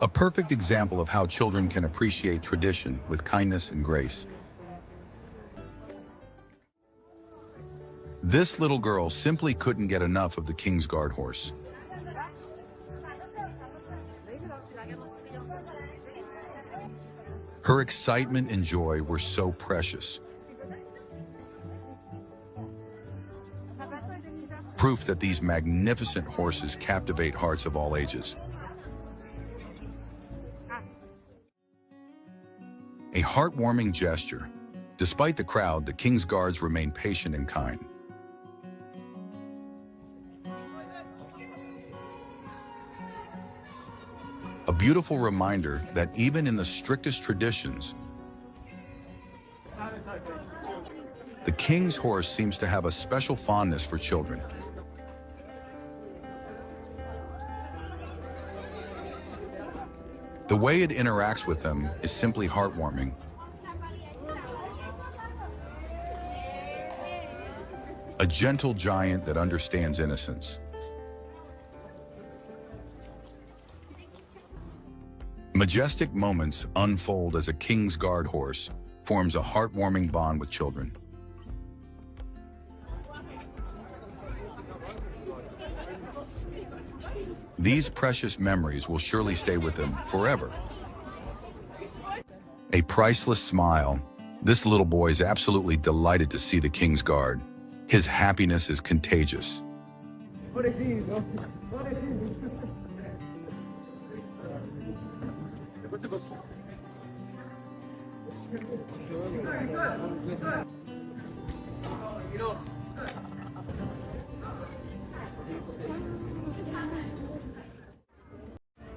A perfect example of how children can appreciate tradition with kindness and grace. This little girl simply couldn't get enough of the king's guard horse. Her excitement and joy were so precious. Proof that these magnificent horses captivate hearts of all ages. A heartwarming gesture. Despite the crowd, the king's guards remain patient and kind. A beautiful reminder that even in the strictest traditions, the king's horse seems to have a special fondness for children. The way it interacts with them is simply heartwarming. A gentle giant that understands innocence. Majestic moments unfold as a king's guard horse forms a heartwarming bond with children. These precious memories will surely stay with them forever. A priceless smile. This little boy is absolutely delighted to see the king's guard. His happiness is contagious.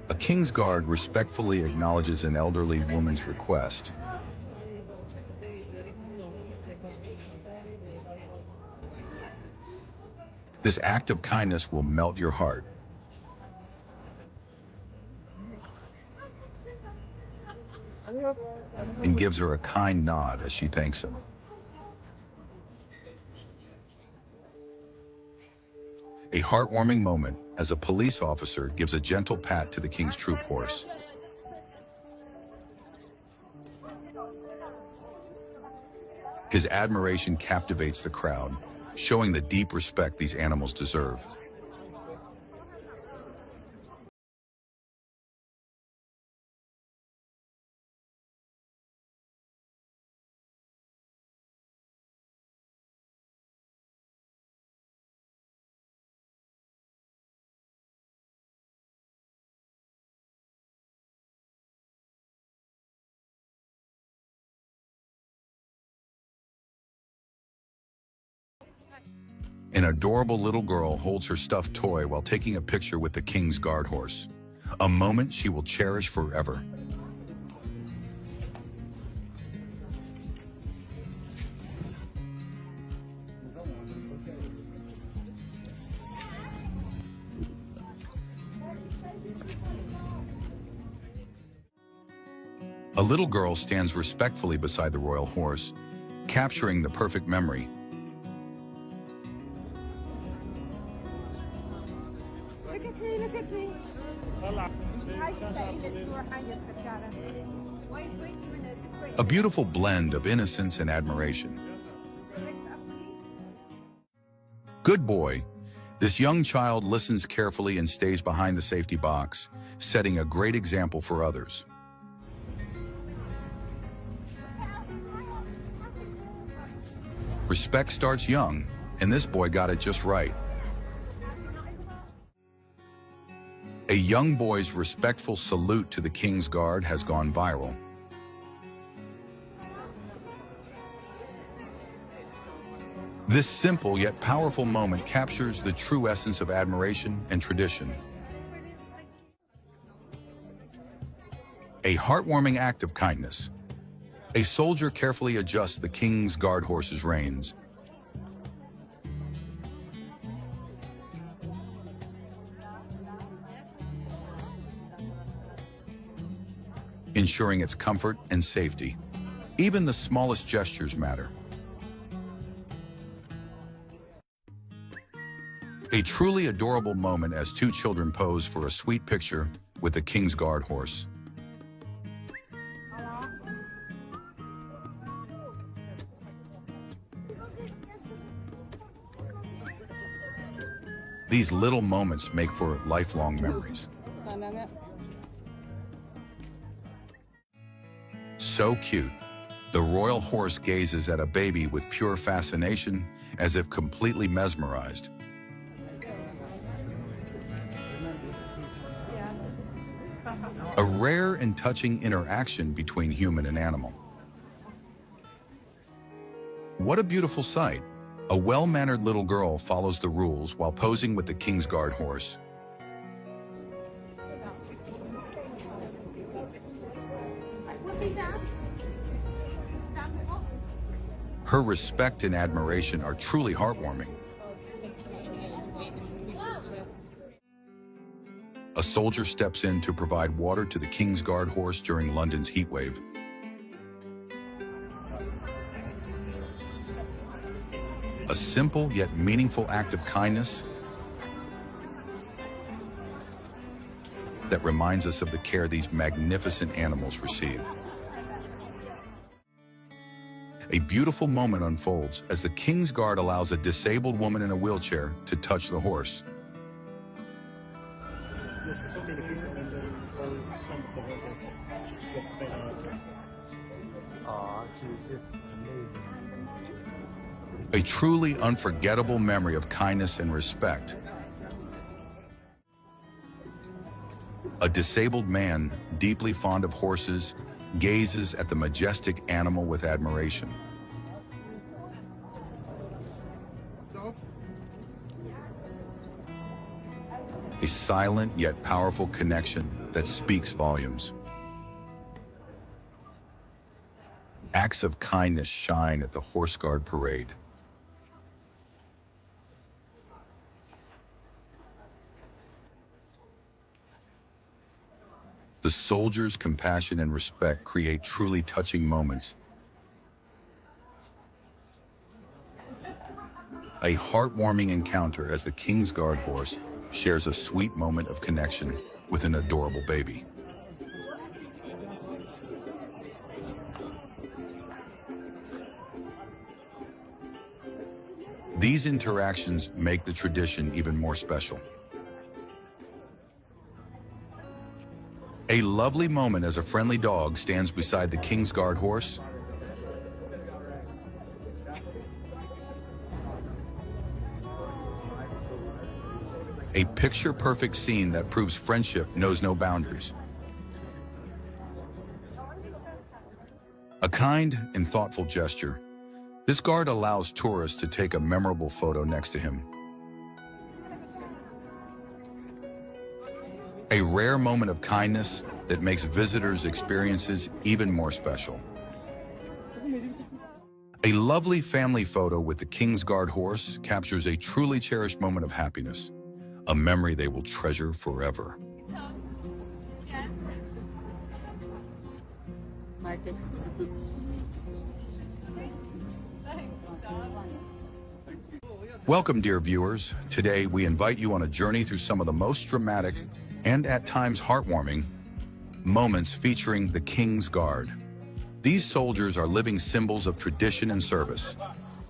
A king's guard respectfully acknowledges an elderly woman's request. This act of kindness will melt your heart. And gives her a kind nod as she thanks him. A heartwarming moment as a police officer gives a gentle pat to the king's troop horse. His admiration captivates the crowd, showing the deep respect these animals deserve. An adorable little girl holds her stuffed toy while taking a picture with the king's guard horse, a moment she will cherish forever. A little girl stands respectfully beside the royal horse, capturing the perfect memory. Look at me, look at me. Hij zit daar in het doorgaan vertellen. Wait a minute, just wait. A beautiful blend of innocence and admiration. Good boy. This young child listens carefully and stays behind the safety box, setting a great example for others. Respect starts young, and this boy got it just right. A young boy's respectful salute to the King's Guard has gone viral. This simple yet powerful moment captures the true essence of admiration and tradition. A heartwarming act of kindness. A soldier carefully adjusts the King's Guard horse's reins. Ensuring its comfort and safety. Even the smallest gestures matter. A truly adorable moment as two children pose for a sweet picture with the King's Guard horse. These little moments make for lifelong memories. So cute. The royal horse gazes at a baby with pure fascination, as if completely mesmerized. A rare and touching interaction between human and animal. What a beautiful sight. A well-mannered little girl follows the rules while posing with the King's Guard horse. Her respect and admiration are truly heartwarming. A soldier steps in to provide water to the King's Guard horse during London's heatwave. A simple yet meaningful act of kindness that reminds us of the care these magnificent animals receive. A beautiful moment unfolds as the King's Guard allows a disabled woman in a wheelchair to touch the horse. A truly unforgettable memory of kindness and respect. A disabled man, deeply fond of horses, gazes at the majestic animal with admiration. A silent yet powerful connection that speaks volumes. Acts of kindness shine at the Horse Guard parade. The soldiers' compassion and respect create truly touching moments. A heartwarming encounter as the King's Guard horse shares a sweet moment of connection with an adorable baby. These interactions make the tradition even more special. A lovely moment as a friendly dog stands beside the King's Guard horse. A picture-perfect scene that proves friendship knows no boundaries. A kind and thoughtful gesture. This guard allows tourists to take a memorable photo next to him. A rare moment of kindness that makes visitors' experiences even more special. A lovely family photo with the King's Guard horse captures a truly cherished moment of happiness, a memory they will treasure forever. like this. Welcome, dear viewers. Today, we invite you on a journey through some of the most dramatic and at times heartwarming moments featuring the King's Guard. These soldiers are living symbols of tradition and service,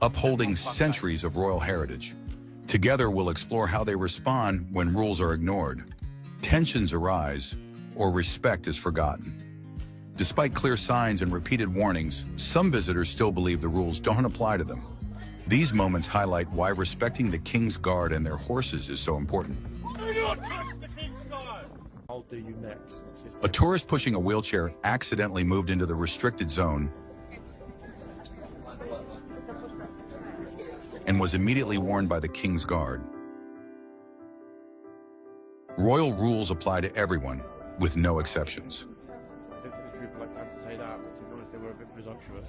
upholding centuries of royal heritage. Together, we'll explore how they respond when rules are ignored, tensions arise, or respect is forgotten. Despite clear signs and repeated warnings, some visitors still believe the rules don't apply to them. These moments highlight why respecting the King's Guard and their horses is so important. I'll do you next. A tourist pushing a wheelchair accidentally moved into the restricted zone and was immediately warned by the King's Guard. Royal rules apply to everyone, with no exceptions. I don't think the trooper had time to say that, but to be honest, they were a bit presumptuous.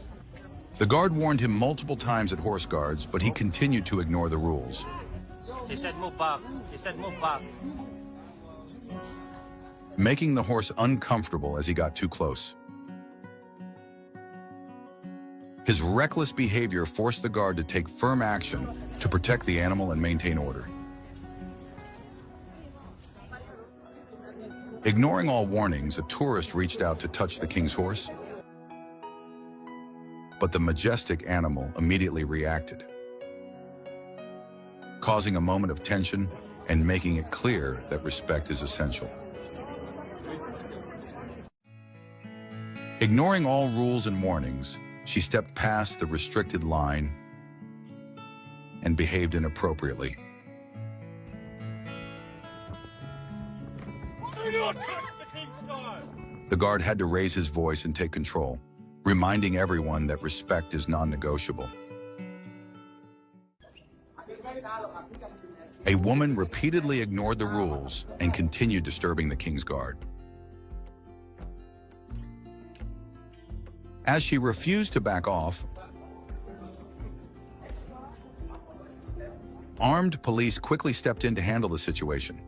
The guard warned him multiple times at horse guards, but he continued to ignore the rules. He said move back. He said move back. Making the horse uncomfortable as he got too close. His reckless behavior forced the guard to take firm action to protect the animal and maintain order. Ignoring all warnings, a tourist reached out to touch the king's horse, but the majestic animal immediately reacted, causing a moment of tension and making it clear that respect is essential. Ignoring all rules and warnings, she stepped past the restricted line and behaved inappropriately. The guard had to raise his voice and take control, reminding everyone that respect is non-negotiable. A woman repeatedly ignored the rules and continued disturbing the King's Guard. As she refused to back off, armed police quickly stepped in to handle the situation.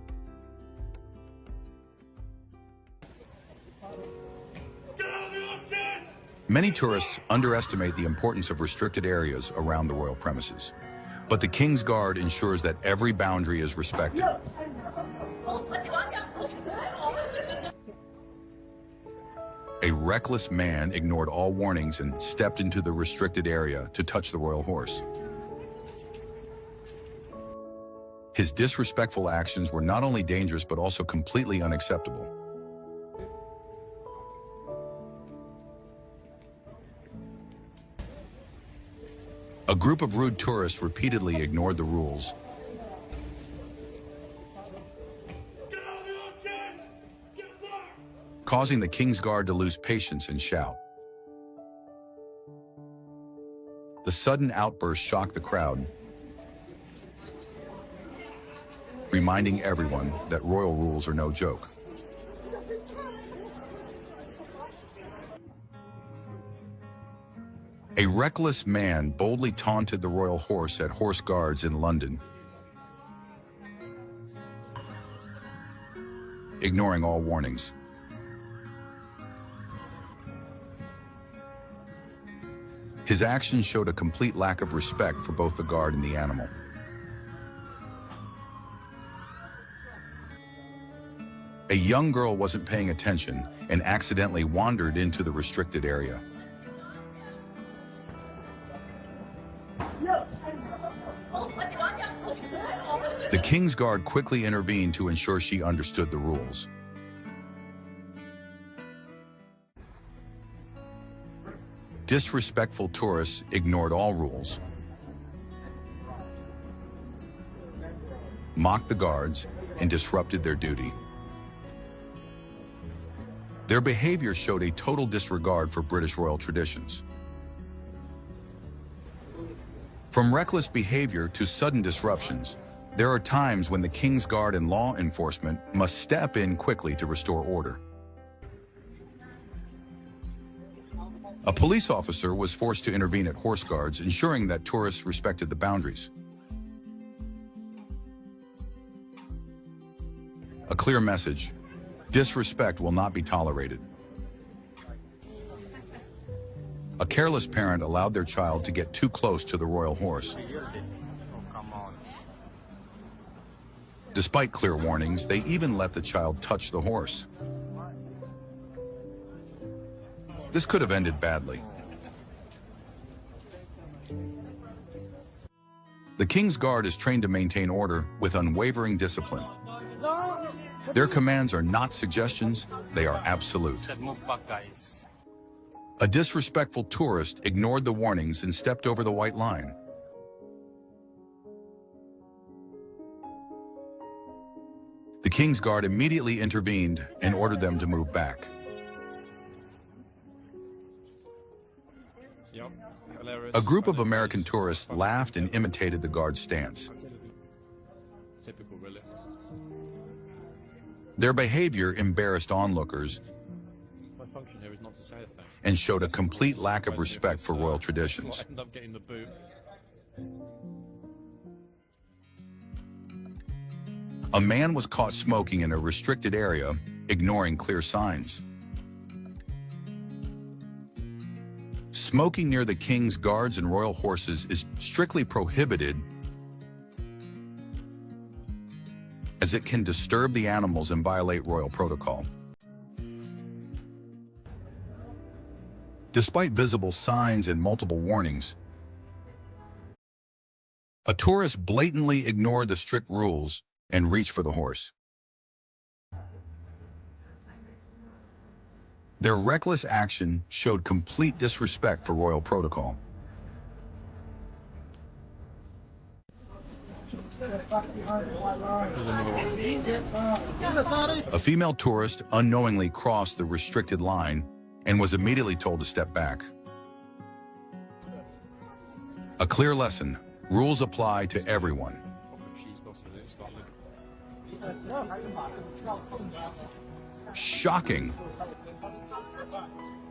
Many tourists underestimate the importance of restricted areas around the royal premises, but the King's Guard ensures that every boundary is respected. A reckless man ignored all warnings and stepped into the restricted area to touch the royal horse. His disrespectful actions were not only dangerous but also completely unacceptable. A group of rude tourists repeatedly ignored the rules, causing the King's Guard to lose patience and shout. The sudden outburst shocked the crowd, reminding everyone that royal rules are no joke. A reckless man boldly taunted the royal horse at horse guards in London, ignoring all warnings. His actions showed a complete lack of respect for both the guard and the animal. A young girl wasn't paying attention and accidentally wandered into the restricted area. The King's Guard quickly intervened to ensure she understood the rules. Disrespectful tourists ignored all rules, mocked the guards, and disrupted their duty. Their behavior showed a total disregard for British royal traditions. From reckless behavior to sudden disruptions, there are times when the King's Guard and law enforcement must step in quickly to restore order. A police officer was forced to intervene at horse guards, ensuring that tourists respected the boundaries. A clear message: disrespect will not be tolerated. A careless parent allowed their child to get too close to the royal horse. Oh, come on. Despite clear warnings, they even let the child touch the horse. This could have ended badly. The King's Guard is trained to maintain order with unwavering discipline. Their commands are not suggestions, they are absolute. He said move back, guys. A disrespectful tourist ignored the warnings and stepped over the white line. The King's Guard immediately intervened and ordered them to move back. Yep. Hilarious. A group of American tourists laughed and imitated the guard's stance. Typical, really. Their behavior embarrassed onlookers My function here is not to say a thing. and showed a complete lack of respect for royal traditions. I end up getting the boot. A man was caught smoking in a restricted area, ignoring clear signs. Smoking near the King's Guards and royal horses is strictly prohibited, as it can disturb the animals and violate royal protocol. Despite visible signs and multiple warnings, a tourist blatantly ignored the strict rules and reached for the horse. Their reckless action showed complete disrespect for royal protocol. There's another one. A female tourist unknowingly crossed the restricted line and was immediately told to step back. A clear lesson: rules apply to everyone. Fucking cheese sauce in it, Scotland. Shocking!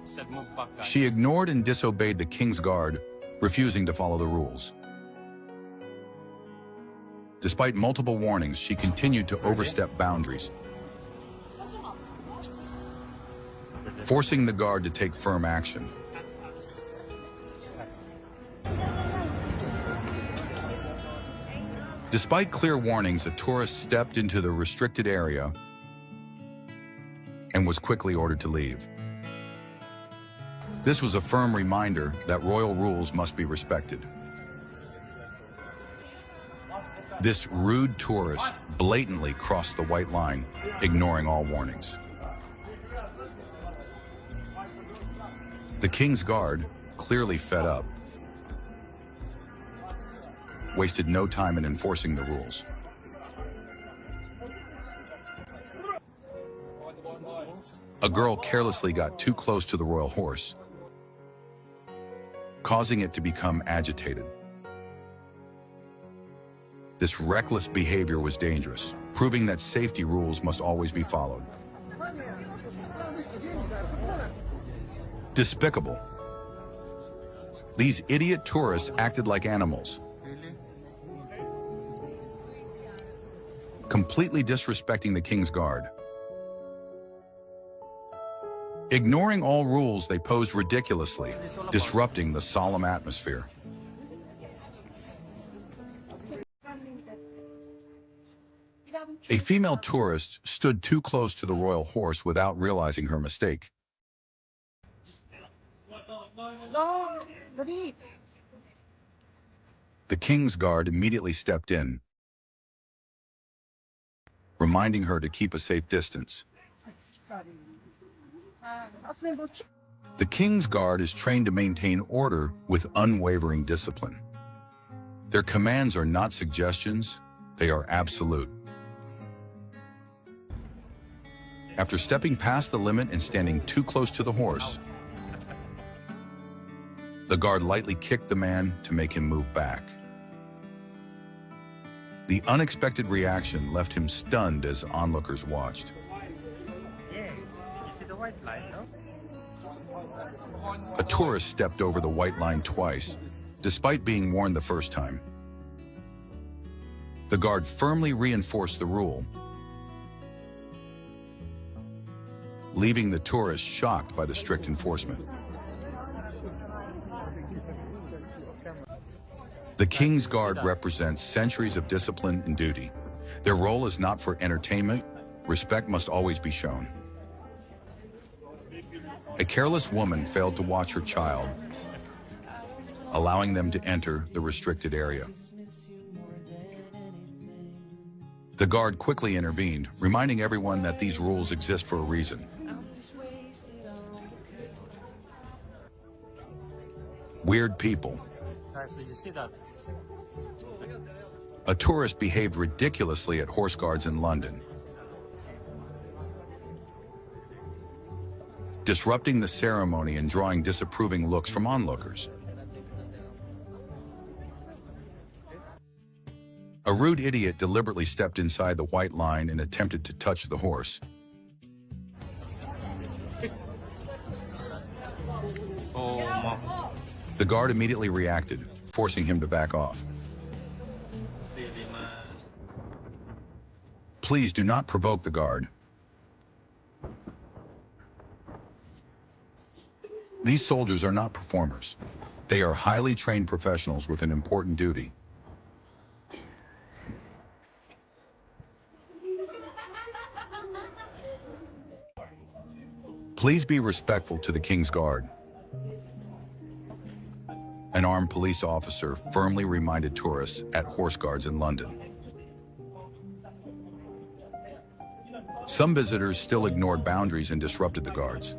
He said move back, guys. She ignored and disobeyed the King's Guard, refusing to follow the rules. Despite multiple warnings, she continued to overstep boundaries, forcing the guard to take firm action. Despite clear warnings, a tourist stepped into the restricted area and was quickly ordered to leave. This was a firm reminder that royal rules must be respected. This rude tourist blatantly crossed the white line, ignoring all warnings. The King's Guard, clearly fed up, wasted no time in enforcing the rules. A girl carelessly got too close to the royal horse, causing it to become agitated. This reckless behavior was dangerous, proving that safety rules must always be followed. Despicable. These idiot tourists acted like animals, completely disrespecting the King's Guard. Ignoring all rules, they posed ridiculously, disrupting the solemn atmosphere. A female tourist stood too close to the royal horse without realizing her mistake. The King's Guard immediately stepped in, reminding her to keep a safe distance. The King's Guard is trained to maintain order with unwavering discipline. Their commands are not suggestions, they are absolute. After stepping past the limit and standing too close to the horse, the guard lightly kicked the man to make him move back. The unexpected reaction left him stunned as onlookers watched. Yeah. You see the white line, no? A tourist stepped over the white line twice, despite being warned the first time. The guard firmly reinforced the rule, leaving the tourist shocked by the strict enforcement. The King's Guard represents centuries of discipline and duty. Their role is not for entertainment. Respect must always be shown. A careless woman failed to watch her child, allowing them to enter the restricted area. The guard quickly intervened, reminding everyone that these rules exist for a reason. Weird people. Guys, did you see that? A tourist behaved ridiculously at horse guards in London, disrupting the ceremony and drawing disapproving looks from onlookers. A rude idiot deliberately stepped inside the white line and attempted to touch the horse. Oh, my. The guard immediately reacted, forcing him to back off. Please do not provoke the guard. These soldiers are not performers. They are highly trained professionals with an important duty. Please be respectful to the King's Guard. An armed police officer firmly reminded tourists at horse guards in London. Some visitors still ignored boundaries and disrupted the guards.